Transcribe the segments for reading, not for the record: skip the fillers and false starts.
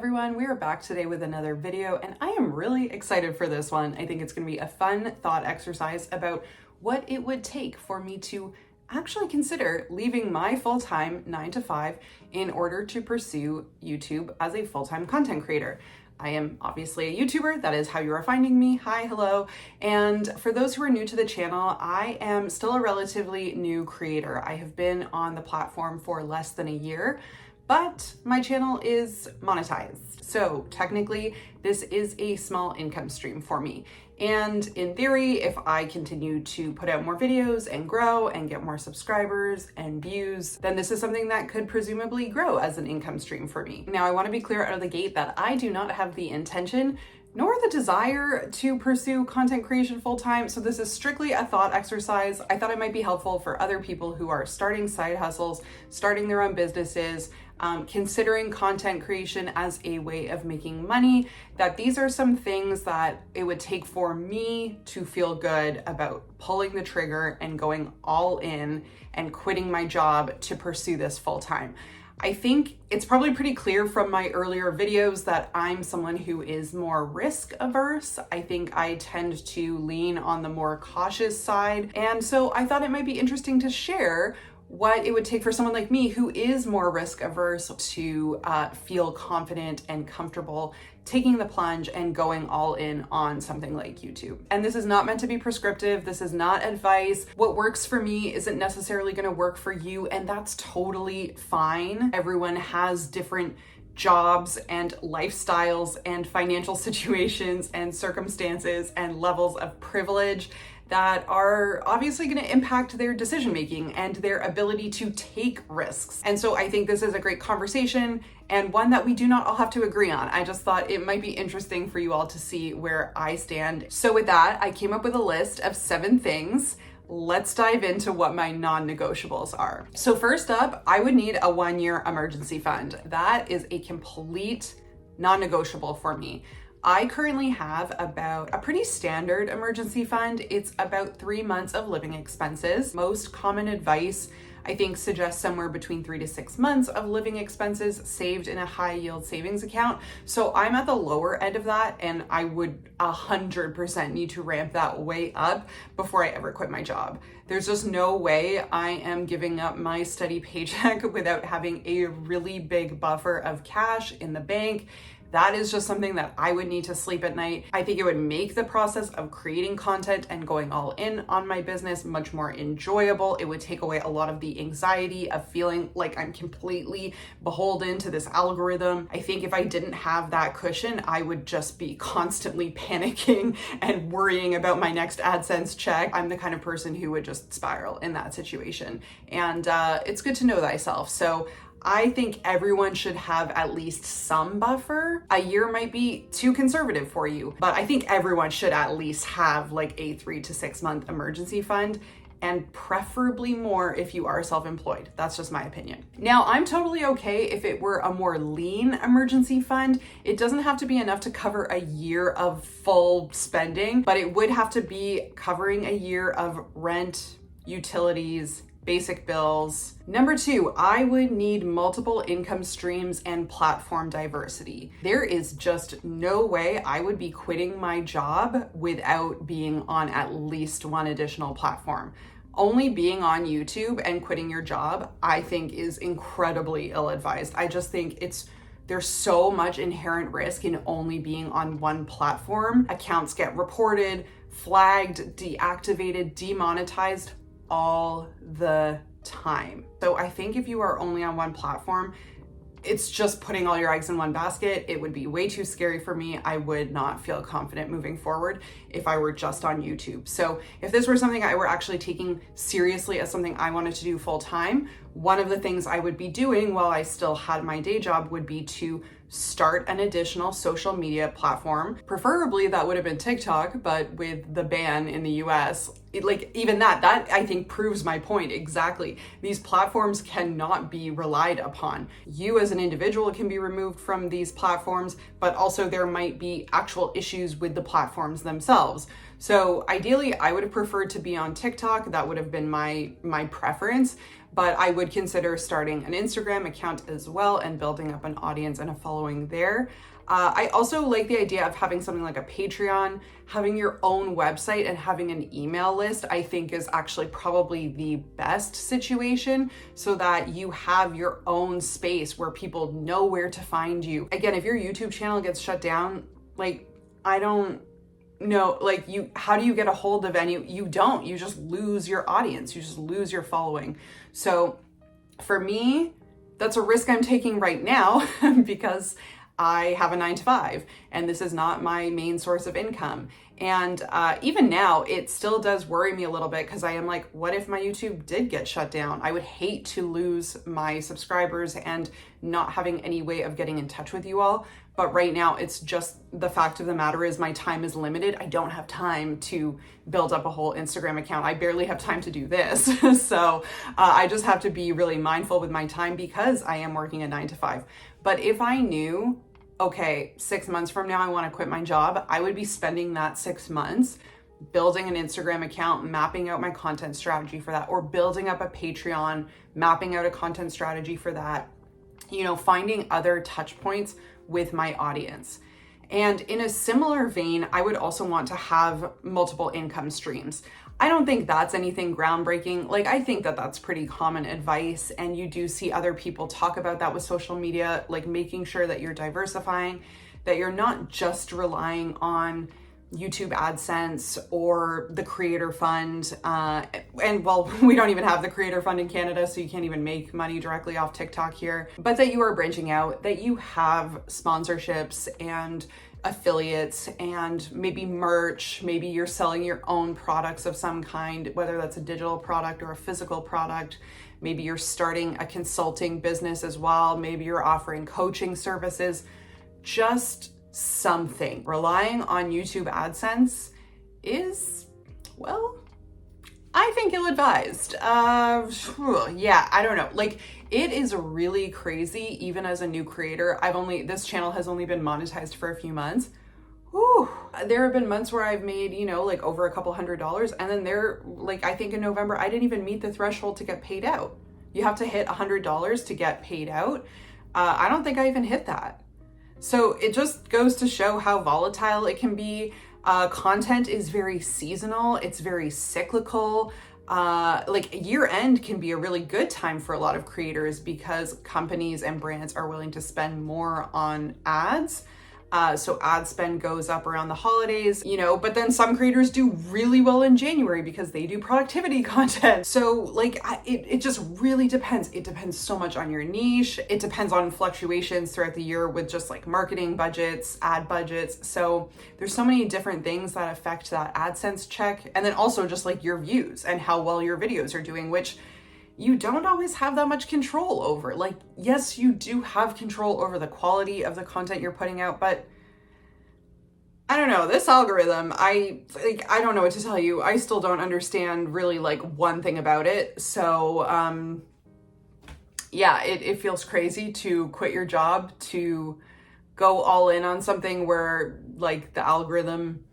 everyone, we are back today with another video and I am really excited for this one. I think it's going to be a fun thought exercise about what it would take for me to actually consider leaving my full-time 9 to 5 in order to pursue YouTube as a full-time content creator. I am obviously a YouTuber. That is how you are finding me. Hi, hello. And for those who are new to the channel, I am still a relatively new creator. I have been on the platform for less than a year, but my channel is monetized. So technically, this is a small income stream for me. And in theory, if I continue to put out more videos and grow and get more subscribers and views, then this is something that could presumably grow as an income stream for me. Now, I want to be clear out of the gate that I do not have the intention nor the desire to pursue content creation full-time. So this is strictly a thought exercise. I thought it might be helpful for other people who are starting side hustles, starting their own businesses, considering content creation as a way of making money, that these are some things that it would take for me to feel good about pulling the trigger and going all in and quitting my job to pursue this full-time. I think it's probably pretty clear from my earlier videos that I'm someone who is more risk averse. I think I tend to lean on the more cautious side. And so I thought it might be interesting to share what it would take for someone like me who is more risk averse to feel confident and comfortable taking the plunge and going all in on something like YouTube. And this is not meant to be prescriptive. This is not advice. What works for me isn't necessarily going to work for you, and that's totally fine. Everyone has different jobs and lifestyles and financial situations and circumstances and levels of privilege that are obviously going to impact their decision making and their ability to take risks. And so I think this is a great conversation and one that we do not all have to agree on. I just thought it might be interesting for you all to see where I stand. So with that, I came up with a list of 7 things. Let's dive into what my non-negotiables are. So first up, I would need a 1-year emergency fund. That is a complete non-negotiable for me. I currently have about a pretty standard emergency fund. It's about 3 months of living expenses. Most common advice, I think, suggests somewhere between 3 to 6 months of living expenses saved in a high yield savings account. So I'm at the lower end of that, and I would 100% need to ramp that way up before I ever quit my job. There's just no way I am giving up my steady paycheck without having a really big buffer of cash in the bank. That is just something that I would need to sleep at night. I think it would make the process of creating content and going all in on my business much more enjoyable. It would take away a lot of the anxiety of feeling like I'm completely beholden to this algorithm. I think if I didn't have that cushion, I would just be constantly panicking and worrying about my next AdSense check. I'm the kind of person who would just spiral in that situation. And it's good to know thyself. So I think everyone should have at least some buffer. A year might be too conservative for you, but I think everyone should at least have like a 3 to 6 month emergency fund, and preferably more if you are self-employed. That's just my opinion. Now, I'm totally okay if it were a more lean emergency fund. It doesn't have to be enough to cover a year of full spending, but it would have to be covering a year of rent, utilities, basic bills. Number 2, I would need multiple income streams and platform diversity. There is just no way I would be quitting my job without being on at least one additional platform. Only being on YouTube and quitting your job, I think, is incredibly ill-advised. I just think there's so much inherent risk in only being on one platform. Accounts get reported, flagged, deactivated, demonetized all the time. So I think if you are only on one platform, it's just putting all your eggs in one basket. It would be way too scary for me. I would not feel confident moving forward if I were just on YouTube. So if this were something I were actually taking seriously as something I wanted to do full time, one of the things I would be doing while I still had my day job would be to start an additional social media platform. Preferably that would have been TikTok, but with the ban in the US, even that I think proves my point exactly. These platforms cannot be relied upon. You as an individual can be removed from these platforms, but also there might be actual issues with the platforms themselves. So ideally, I would have preferred to be on TikTok. That would have been my preference. but I would consider starting an Instagram account as well and building up an audience and a following there. I also like the idea of having something like a Patreon. Having your own website and having an email list, I think, is actually probably the best situation, so that you have your own space where people know where to find you. Again, if your YouTube channel gets shut down, like, I don't know, like, how do you get a hold of any? You don't. You just lose your audience. You just lose your following. So for me, that's a risk I'm taking right now because I have a 9-to-5 and this is not my main source of income. And even now, it still does worry me a little bit, because I am like, what if my YouTube did get shut down? I would hate to lose my subscribers and not having any way of getting in touch with you all. But right now, it's just the fact of the matter is my time is limited. I don't have time to build up a whole Instagram account. I barely have time to do this. So I just have to be really mindful with my time, because I am working a 9-to-5. But if I knew, okay, 6 months from now, I want to quit my job, I would be spending that 6 months building an Instagram account, mapping out my content strategy for that, or building up a Patreon, mapping out a content strategy for that, finding other touch points with my audience. And in a similar vein, I would also want to have multiple income streams. I don't think that's anything groundbreaking. Like, I think that that's pretty common advice, and you do see other people talk about that with social media, like making sure that you're diversifying, that you're not just relying on YouTube AdSense or the Creator Fund. And well, we don't even have the Creator Fund in Canada, so you can't even make money directly off TikTok here, but that you are branching out, that you have sponsorships and affiliates and maybe merch. Maybe you're selling your own products of some kind, whether that's a digital product or a physical product. Maybe you're starting a consulting business as well. Maybe you're offering coaching services. Just something. Relying on YouTube AdSense is, well, I think ill-advised. Yeah, I don't know. Like, it is really crazy, even as a new creator. This channel has only been monetized for a few months. Whew. There have been months where I've made, like over a couple $100s. And then I think in November, I didn't even meet the threshold to get paid out. You have to hit $100 to get paid out. I don't think I even hit that. So it just goes to show how volatile it can be. Content is very seasonal. It's very cyclical. Year end can be a really good time for a lot of creators, because companies and brands are willing to spend more on ads. So ad spend goes up around the holidays, but then some creators do really well in January because they do productivity content. So it just really depends. It depends so much on your niche. It depends on fluctuations throughout the year with just marketing budgets, ad budgets. So there's so many different things that affect that AdSense check. And then also just your views and how well your videos are doing, which you don't always have that much control over. Yes, you do have control over the quality of the content you're putting out, but I don't know, this algorithm, I don't know what to tell you. I still don't understand really one thing about it. So, yeah, it feels crazy to quit your job, to go all in on something where the algorithm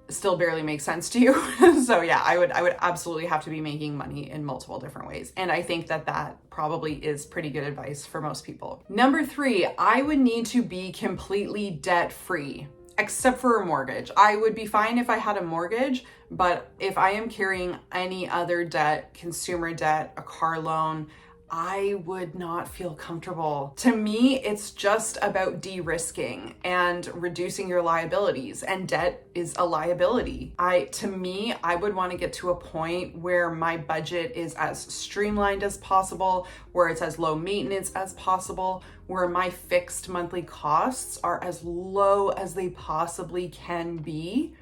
still barely makes sense to you. So yeah, I would absolutely have to be making money in multiple different ways. And I think that probably is pretty good advice for most people. Number 3, I would need to be completely debt free, except for a mortgage. I would be fine if I had a mortgage, but if I am carrying any other debt, consumer debt, a car loan, I would not feel comfortable. To me, it's just about de-risking and reducing your liabilities, and debt is a liability. To me, I would want to get to a point where my budget is as streamlined as possible, where it's as low maintenance as possible, where my fixed monthly costs are as low as they possibly can be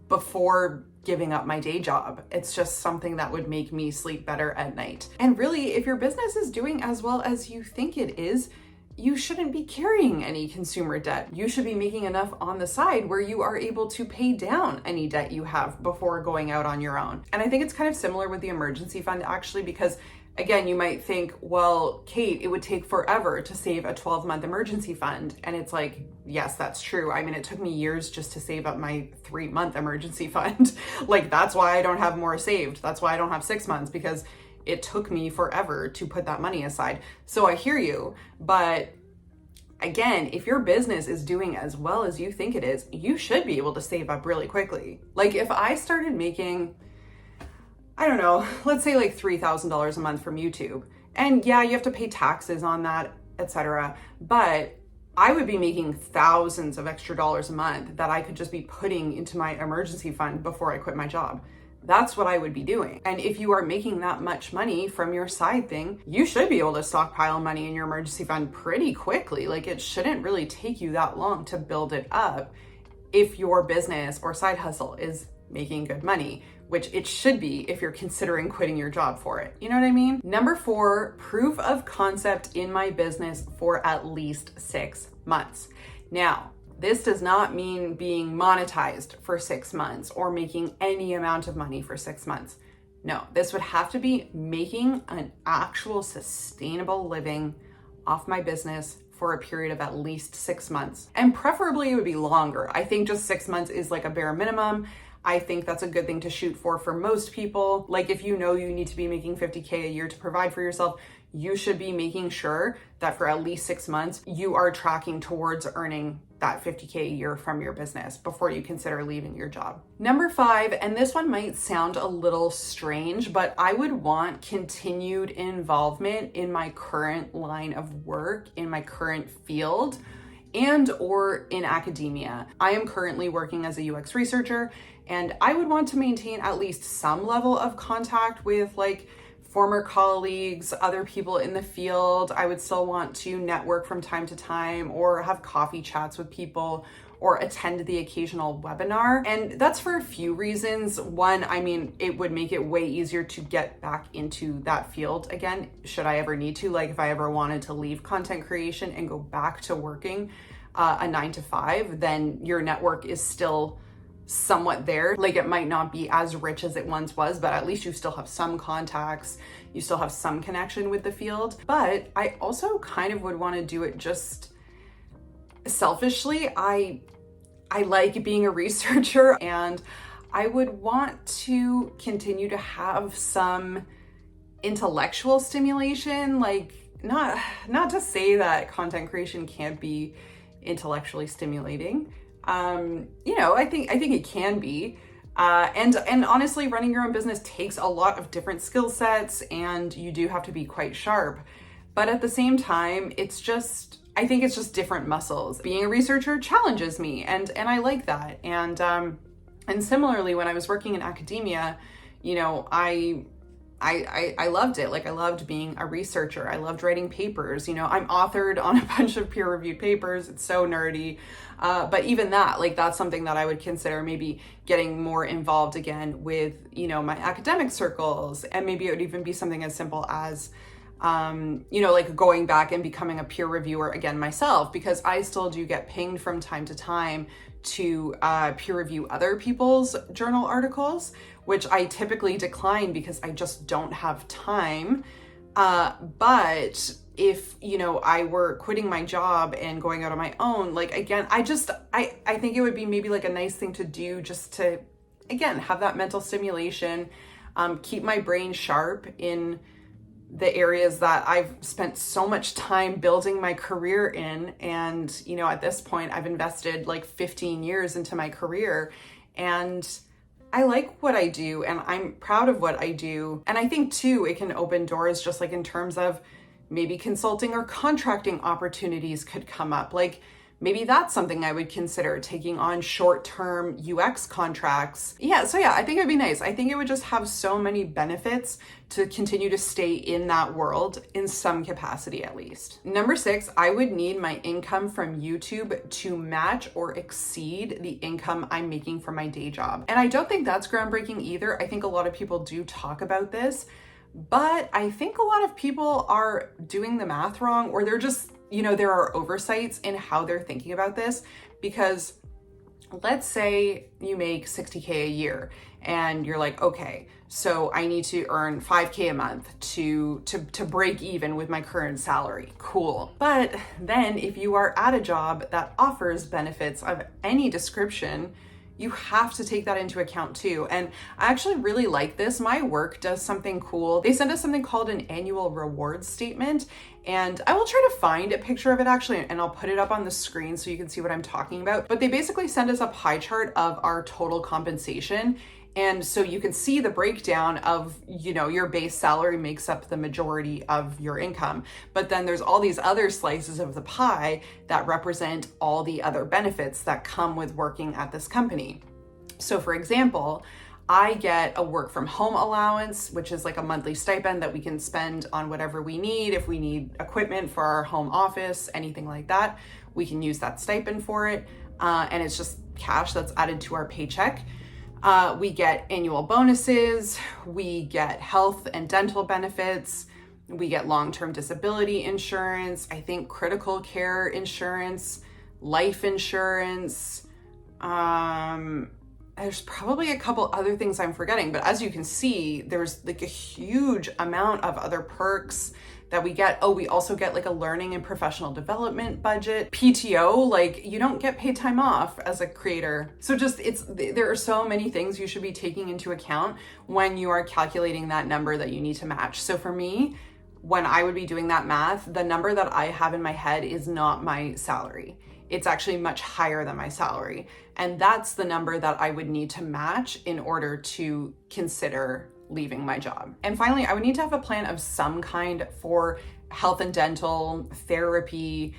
before giving up my day job. It's just something that would make me sleep better at night. And really, if your business is doing as well as you think it is, you shouldn't be carrying any consumer debt. You should be making enough on the side where you are able to pay down any debt you have before going out on your own. And I think it's kind of similar with the emergency fund, actually, because again, you might think, well, Kate, it would take forever to save a 12-month emergency fund. And it's yes, that's true. I mean, it took me years just to save up my 3-month emergency fund. That's why I don't have more saved. That's why I don't have 6 months, because it took me forever to put that money aside. So I hear you, but again, if your business is doing as well as you think it is, you should be able to save up really quickly. Like if I started making, I don't know, let's say like $3,000 a month from YouTube, and yeah, you have to pay taxes on that, etc. But I would be making thousands of extra dollars a month that I could just be putting into my emergency fund before I quit my job. That's what I would be doing. And if you are making that much money from your side thing, you should be able to stockpile money in your emergency fund pretty quickly. Like it shouldn't really take you that long to build it up if your business or side hustle is making good money, which it should be if you're considering quitting your job for it. You know what I mean? Number 4, proof of concept in my business for at least 6 months. Now, this does not mean being monetized for 6 months or making any amount of money for 6 months. No, this would have to be making an actual sustainable living off my business for a period of at least 6 months. And preferably it would be longer. I think just 6 months is like a bare minimum. I think that's a good thing to shoot for most people. Like if you know you need to be making $50K a year to provide for yourself, you should be making sure that for at least 6 months, you are tracking towards earning that $50K a year from your business before you consider leaving your job. Number 5, and this one might sound a little strange, but I would want continued involvement in my current line of work, in my current field, and or in academia. I am currently working as a UX researcher, and I would want to maintain at least some level of contact with like former colleagues, other people in the field. I would still want to network from time to time or have coffee chats with people or attend the occasional webinar. And that's for a few reasons. One, I mean, it would make it way easier to get back into that field again, should I ever need to. Like if I ever wanted to leave content creation and go back to working a 9 to 5, then your network is still somewhat there. Like it might not be as rich as it once was, but at least you still have some contacts, you still have some connection with the field. But I also kind of would want to do it just selfishly. I like being a researcher, and I would want to continue to have some intellectual stimulation. Like not to say that content creation can't be intellectually stimulating. You know, I think it can be. And honestly, running your own business takes a lot of different skill sets, and you do have to be quite sharp. But at the same time, I think it's just different muscles. Being a researcher challenges me, and I like that. And similarly, when I was working in academia, you know, I loved it. Like I loved being a researcher. I loved writing papers. You know, I'm authored on a bunch of peer-reviewed papers. It's so nerdy. But even that, like that's something that I would consider maybe getting more involved again with, you know, my academic circles. And maybe it would even be something as simple as, you know, like going back and becoming a peer reviewer again myself, because I still do get pinged from time to time to peer review other people's journal articles, which I typically decline because I just don't have time. But if, you know, I were quitting my job and going out on my own, like, again, I think it would be maybe like a nice thing to do just to, again, have that mental stimulation, keep my brain sharp in the areas that I've spent so much time building my career in. And, you know, at this point, I've invested like 15 years into my career, and I like what I do and I'm proud of what I do. And I think too, it can open doors just like in terms of maybe consulting or contracting opportunities could come up. Like maybe that's something I would consider, taking on short-term UX contracts. Yeah, I think it'd be nice. I think it would just have so many benefits to continue to stay in that world in some capacity at least. Number 6, I would need my income from YouTube to match or exceed the income I'm making from my day job. And I don't think that's groundbreaking either. I think a lot of people do talk about this, but I think a lot of people are doing the math wrong, or they're just, you know, there are oversights in how they're thinking about this. Because let's say you make $60K a year and you're like, okay, so I need to earn $5K a month to break even with my current salary. Cool. But then if you are at a job that offers benefits of any description, you have to take that into account too. And I actually really like this. My work does something cool. They send us something called an annual rewards statement. And I will try to find a picture of it actually, and I'll put it up on the screen so you can see what I'm talking about. But they basically send us a pie chart of our total compensation. And so you can see the breakdown of, your base salary makes up the majority of your income. But then there's all these other slices of the pie that represent all the other benefits that come with working at this company. So for example, I get a work from home allowance, which is like a monthly stipend that we can spend on whatever we need. If we need equipment for our home office, anything like that, we can use that stipend for it. And it's just cash that's added to our paycheck. We get annual bonuses, we get health and dental benefits, we get long-term disability insurance, I think critical care insurance, life insurance. There's probably a couple other things I'm forgetting, but as you can see, there's like a huge amount of other perks that we get. Oh, we also get like a learning and professional development budget, PTO, like you don't get paid time off as a creator. So there are so many things you should be taking into account when you are calculating that number that you need to match. So for me, when I would be doing that math, the number that I have in my head is not my salary. It's actually much higher than my salary. And that's the number that I would need to match in order to consider leaving my job. And finally, I would need to have a plan of some kind for health and dental, therapy,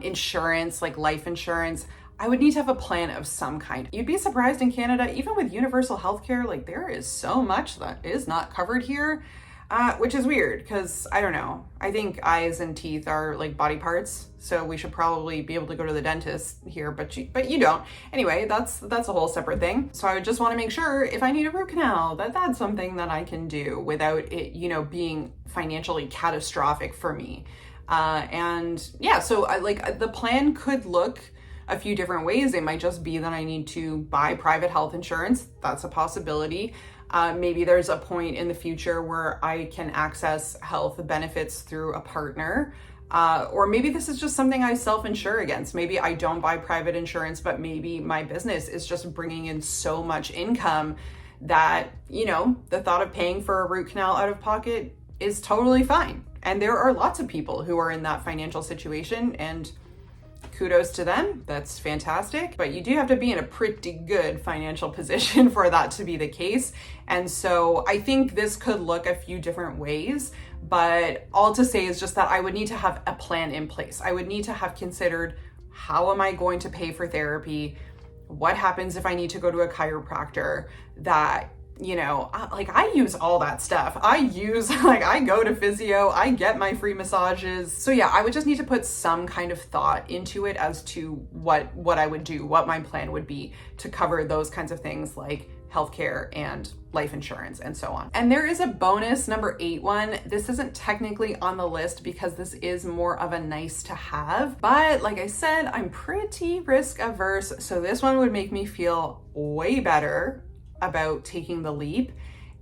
insurance, like life insurance. I would need to have a plan of some kind. You'd be surprised in Canada, even with universal healthcare, like there is so much that is not covered here. Which is weird because I don't know. I think eyes and teeth are like body parts, so we should probably be able to go to the dentist here, but you don't. Anyway, that's a whole separate thing. So I would just want to make sure if I need a root canal that's something that I can do without it, being financially catastrophic for me. And yeah, so the plan could look a few different ways. It might just be that I need to buy private health insurance. That's a possibility. Maybe there's a point in the future where I can access health benefits through a partner. Or maybe this is just something I self-insure against. Maybe I don't buy private insurance, but maybe my business is just bringing in so much income that, the thought of paying for a root canal out of pocket is totally fine. And there are lots of people who are in that financial situation, and kudos to them. That's fantastic. But you do have to be in a pretty good financial position for that to be the case. And so I think this could look a few different ways, but all to say is just that I would need to have a plan in place. I would need to have considered, how am I going to pay for therapy? What happens if I need to go to a chiropractor? That I use all that stuff. I go to physio, I get my free massages. So yeah, I would just need to put some kind of thought into it as to what I would do, what my plan would be to cover those kinds of things like healthcare and life insurance and so on. And there is a bonus number 8 one. This isn't technically on the list because this is more of a nice to have, but like I said, I'm pretty risk averse. So this one would make me feel way better about taking the leap,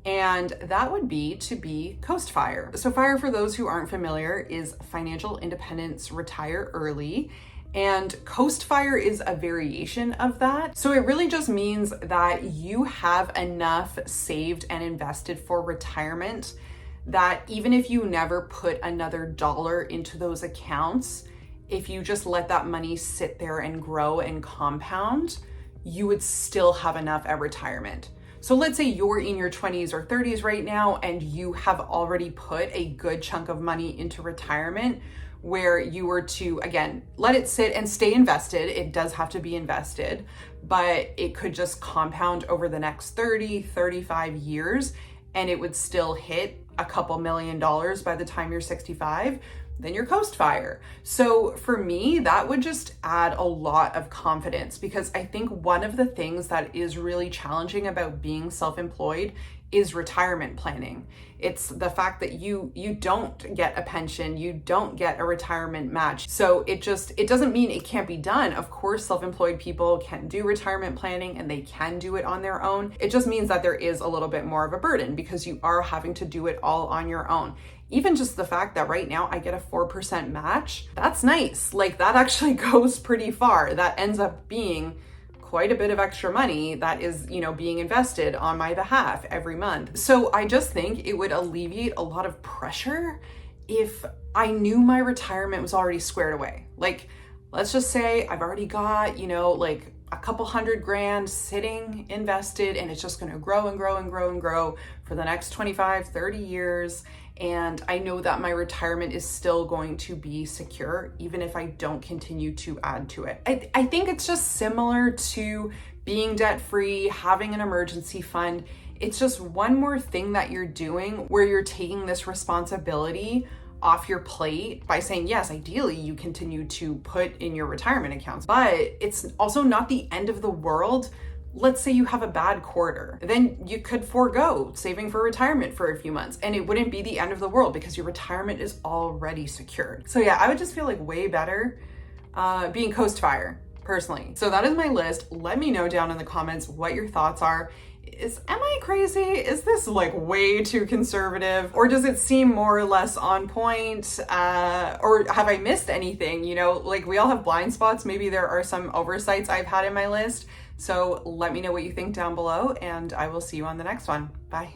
and that would be to be Coast Fire. So FIRE, for those who aren't familiar, is Financial Independence Retire Early, and Coast Fire is a variation of that. So it really just means that you have enough saved and invested for retirement that even if you never put another dollar into those accounts, if you just let that money sit there and grow and compound, you would still have enough at retirement. So let's say you're in your 20s or 30s right now and you have already put a good chunk of money into retirement, where you were to, again, let it sit and stay invested. It does have to be invested, but it could just compound over the next 30, 35 years, and it would still hit a couple $1 million by the time you're 65. Then you're Coast Fire. So for me, that would just add a lot of confidence, because I think one of the things that is really challenging about being self-employed is retirement planning. It's the fact that you don't get a pension, you don't get a retirement match. So it doesn't mean it can't be done. Of course, self-employed people can do retirement planning and they can do it on their own. It just means that there is a little bit more of a burden because you are having to do it all on your own. Even just the fact that right now I get a 4% match, that's nice. Like that actually goes pretty far. That ends up being quite a bit of extra money that is, being invested on my behalf every month. So I just think it would alleviate a lot of pressure if I knew my retirement was already squared away. Like, let's just say I've already got, like a couple $100,000 sitting invested, and it's just going to grow and grow and grow and grow for the next 25, 30 years. And I know that my retirement is still going to be secure, even if I don't continue to add to it. I think it's just similar to being debt-free, having an emergency fund. It's just one more thing that you're doing where you're taking this responsibility off your plate by saying, yes, ideally you continue to put in your retirement accounts, but it's also not the end of the world. Let's say you have a bad quarter, then you could forego saving for retirement for a few months, and it wouldn't be the end of the world because your retirement is already secured. So yeah, I would just feel like way better being coast fire personally. So that is my list. Let me know down in the comments what your thoughts are. Am I crazy? Is this like way too conservative, or does it seem more or less on point? Or have I missed anything? Like, we all have blind spots. Maybe there are some oversights I've had in my list. So let me know what you think down below, and I will see you on the next one. Bye.